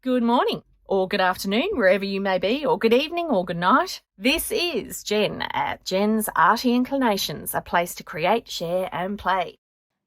Good morning, or good afternoon, wherever you may be, or good evening, or good night. This is Jen at Jen's Arty Inclinations, a place to create, share and play.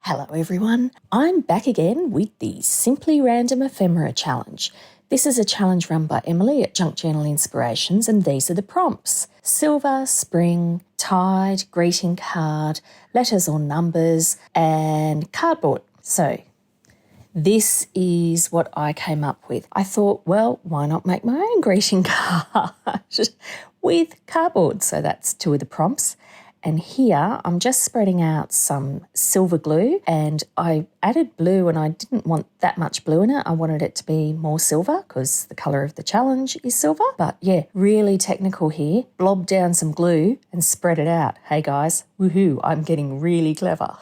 Hello everyone, I'm back again with the Simply Random Ephemera Challenge. This is a challenge run by Emily at Junk Journal Inspirations, and these are the prompts: silver, spring, tide, greeting card, letters or numbers, and cardboard. So this is what I came up with. I thought, well, why not make my own greeting card with cardboard? So that's two of the prompts. And here I'm just spreading out some silver glue, and I added blue, and I didn't want that much blue in it. I wanted it to be more silver because the colour of the challenge is silver. But yeah, really technical here. Blob down some glue and spread it out. Hey guys, woohoo, I'm getting really clever.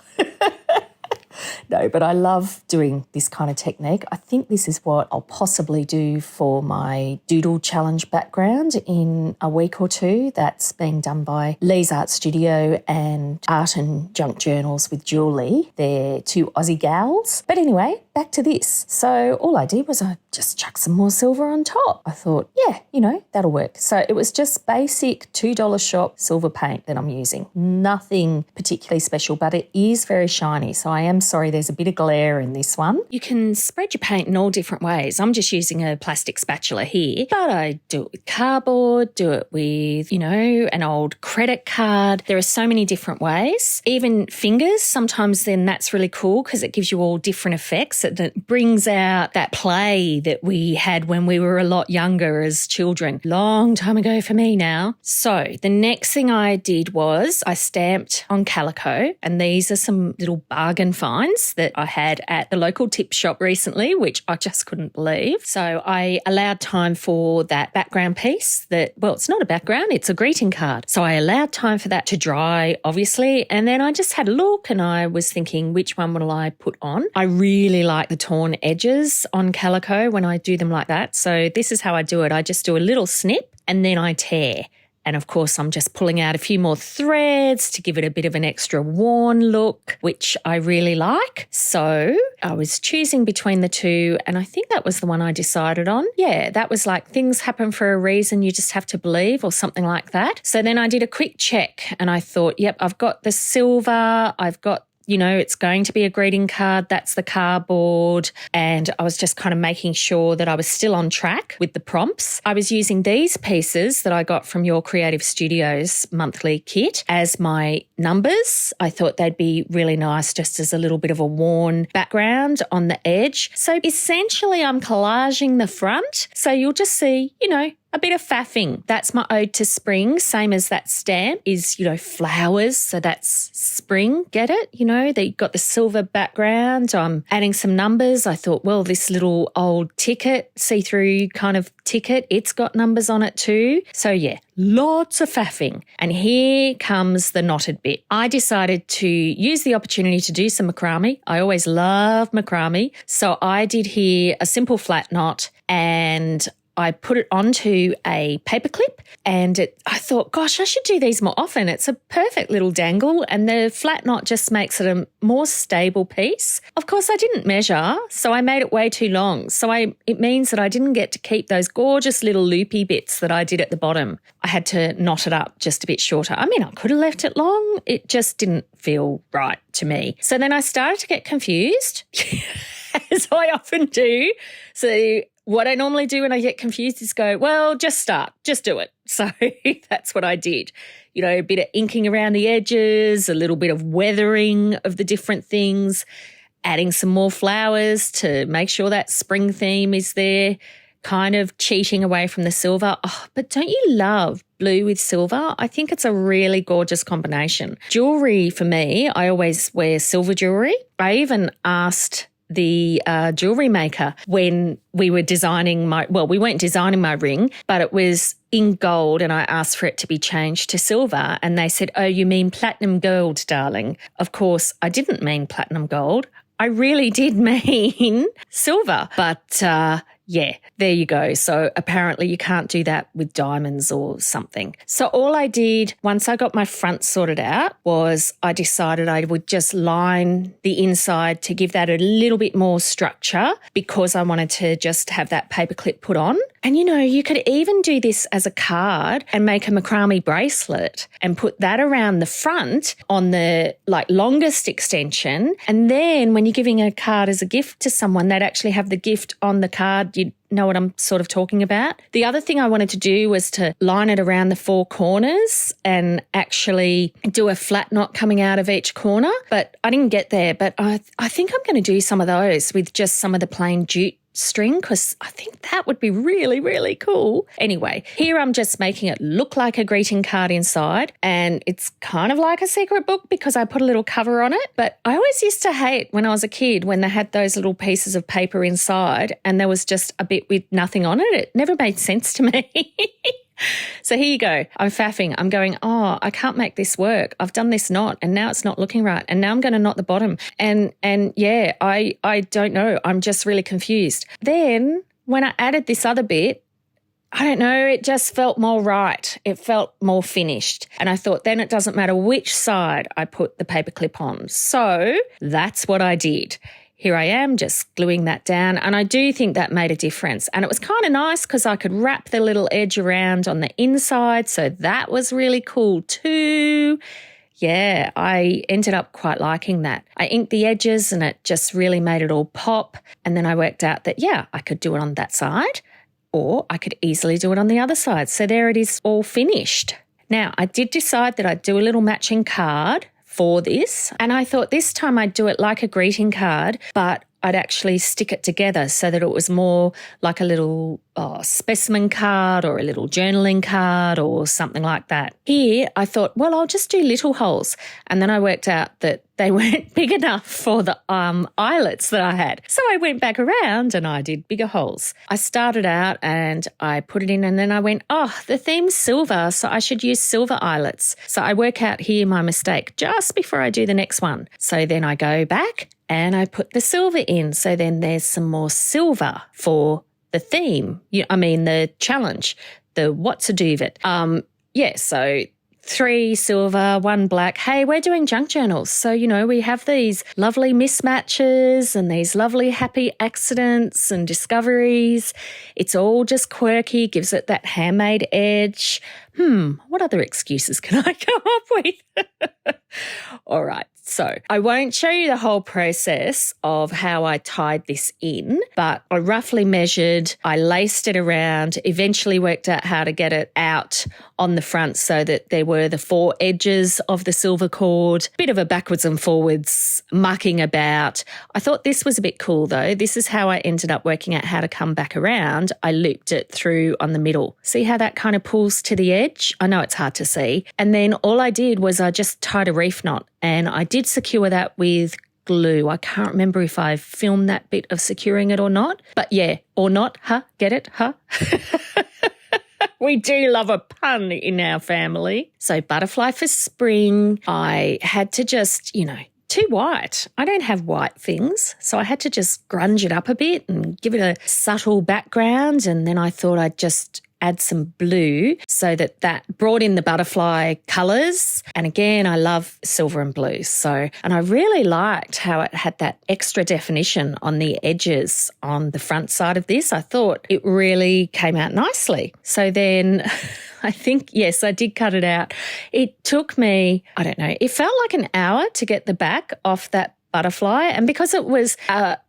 No, but I love doing this kind of technique. I think this is what I'll possibly do for my doodle challenge background in a week or two. That's being done by Lee's Art Studio and Art and Junk Journals with Julie. They're two Aussie gals. But anyway, back to this. So all I did was I just chucked some more silver on top. I thought, yeah, that'll work. So it was just basic $2 shop silver paint that I'm using. Nothing particularly special, but it is very shiny. So I am sorry there's a bit of glare in this one. You can spread your paint in all different ways. I'm just using a plastic spatula here, but I do it with cardboard, do it with, an old credit card. There are so many different ways. Even fingers, sometimes then that's really cool because it gives you all different effects. It brings out that play that we had when we were a lot younger as children. Long time ago for me now. So the next thing I did was I stamped on calico, and these are some little bargain finds that I had at the local tip shop recently, which I just couldn't believe. So I allowed time for that background piece it's not a background, it's a greeting card. So I allowed time for that to dry, obviously, and then I just had a look and I was thinking, which one will I put on? I really like the torn edges on calico when I do them like that. So this is how I do it. I just do a little snip and then I tear. And of course, I'm just pulling out a few more threads to give it a bit of an extra worn look, which I really like. So I was choosing between the two, and I think that was the one I decided on. Yeah, that was like things happen for a reason, you just have to believe, or something like that. So then I did a quick check and I thought, yep, I've got the silver, I've got it's going to be a greeting card. That's the cardboard. And I was just kind of making sure that I was still on track with the prompts. I was using these pieces that I got from Your Creative Studios monthly kit as my numbers. I thought they'd be really nice just as a little bit of a worn background on the edge. So essentially I'm collaging the front. So you'll just see, a bit of faffing. That's my ode to spring, same as that stamp is, flowers. So that's spring, get it? They got the silver background. I'm adding some numbers. I thought, well, this little old ticket, see-through kind of ticket, it's got numbers on it too. So yeah, lots of faffing. And here comes the knotted bit. I decided to use the opportunity to do some macrame. I always love macrame. So I did here a simple flat knot, and I put it onto a paper clip, and I thought, gosh, I should do these more often. It's a perfect little dangle, and the flat knot just makes it a more stable piece. Of course, I didn't measure, so I made it way too long. So it means that I didn't get to keep those gorgeous little loopy bits that I did at the bottom. I had to knot it up just a bit shorter. I mean, I could have left it long. It just didn't feel right to me. So then I started to get confused, as I often do. So what I normally do when I get confused is go, well, just start, just do it. So that's what I did. A bit of inking around the edges, a little bit of weathering of the different things, adding some more flowers to make sure that spring theme is there, kind of cheating away from the silver. Oh, but don't you love blue with silver? I think it's a really gorgeous combination. Jewellery for me, I always wear silver jewellery. I even asked the jewellery maker when we were designing we weren't designing my ring, but it was in gold, and I asked for it to be changed to silver, and they said, oh, you mean platinum gold, darling. Of course, I didn't mean platinum gold. I really did mean silver. But Yeah, there you go. So apparently you can't do that with diamonds or something. So all I did once I got my front sorted out was I decided I would just line the inside to give that a little bit more structure because I wanted to just have that paperclip put on. And, you could even do this as a card and make a macrame bracelet and put that around the front on the longest extension. And then when you're giving a card as a gift to someone, they'd actually have the gift on the card. You know what I'm sort of talking about? The other thing I wanted to do was to line it around the four corners and actually do a flat knot coming out of each corner. But I didn't get there. But I think I'm going to do some of those with just some of the plain jute string because I think that would be really, really cool. Anyway, here I'm just making it look like a greeting card inside, and it's kind of like a secret book because I put a little cover on it. But I always used to hate when I was a kid when they had those little pieces of paper inside and there was just a bit with nothing on it. It never made sense to me. So here you go. I'm faffing. I'm going, I can't make this work. I've done this knot and now it's not looking right. And now I'm going to knot the bottom. And yeah, I don't know. I'm just really confused. Then when I added this other bit, I don't know, it just felt more right. It felt more finished. And I thought then it doesn't matter which side I put the paperclip on. So that's what I did. Here I am just gluing that down, and I do think that made a difference. And it was kind of nice because I could wrap the little edge around on the inside, so that was really cool too. Yeah, I ended up quite liking that. I inked the edges and it just really made it all pop, and then I worked out that, yeah, I could do it on that side or I could easily do it on the other side. So there it is, all finished. Now, I did decide that I'd do a little matching card for this. And I thought this time I'd do it like a greeting card, but I'd actually stick it together so that it was more like a little specimen card or a little journaling card or something like that. Here, I thought, well, I'll just do little holes. And then I worked out that they weren't big enough for the eyelets that I had. So I went back around and I did bigger holes. I started out and I put it in and then I went, the theme's silver, so I should use silver eyelets. So I work out here my mistake just before I do the next one. So then I go back and I put the silver in. So then there's some more silver for the theme. The challenge, the what's a duvet. So 3 silver, 1 black. Hey, we're doing junk journals. So, we have these lovely mismatches and these lovely happy accidents and discoveries. It's all just quirky, gives it that handmade edge. What other excuses can I come up with? All right. So I won't show you the whole process of how I tied this in, but I roughly measured, I laced it around, eventually worked out how to get it out on the front so that there were the 4 edges of the silver cord, bit of a backwards and forwards mucking about. I thought this was a bit cool though. This is how I ended up working out how to come back around. I looped it through on the middle. See how that kind of pulls to the edge? I know it's hard to see. And then all I did was I just tied a reef knot and I did secure that with glue. I can't remember if I filmed that bit of securing it or not, but yeah, or not, huh? Get it, huh? We do love a pun in our family. So butterfly for spring, I had to just, too white. I don't have white things, so I had to just grunge it up a bit and give it a subtle background, and then I thought I'd just add some blue so that brought in the butterfly colours. And again, I love silver and blue. And I really liked how it had that extra definition on the edges on the front side of this. I thought it really came out nicely. So then I think, yes, I did cut it out. It took me, I don't know, it felt like an hour to get the back off that butterfly. And because it was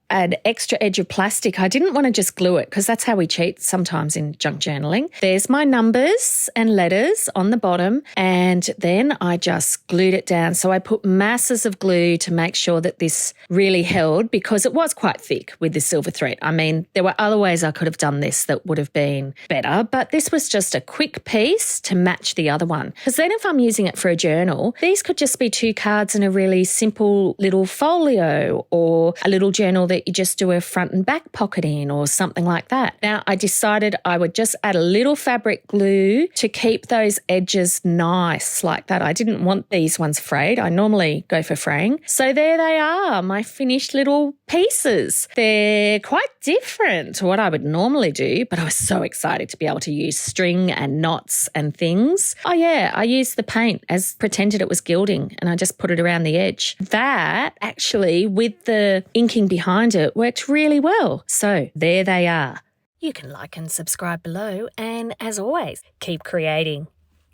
an extra edge of plastic, I didn't want to just glue it because that's how we cheat sometimes in junk journaling. There's my numbers and letters on the bottom, and then I just glued it down. So I put masses of glue to make sure that this really held because it was quite thick with the silver thread. I mean, there were other ways I could have done this that would have been better, but this was just a quick piece to match the other one. Because then if I'm using it for a journal, these could just be 2 cards in a really simple little folio or a little journal that that you just do a front and back pocket in or something like that. Now, I decided I would just add a little fabric glue to keep those edges nice like that. I didn't want these ones frayed. I normally go for fraying. So there they are, my finished little pieces. They're quite different to what I would normally do, but I was so excited to be able to use string and knots and things. Oh yeah, I used the paint as pretended it was gilding and I just put it around the edge. That actually, with the inking behind it, worked really well. So there they are. You can like and subscribe below, and as always, keep creating.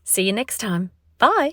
See you next time. Bye.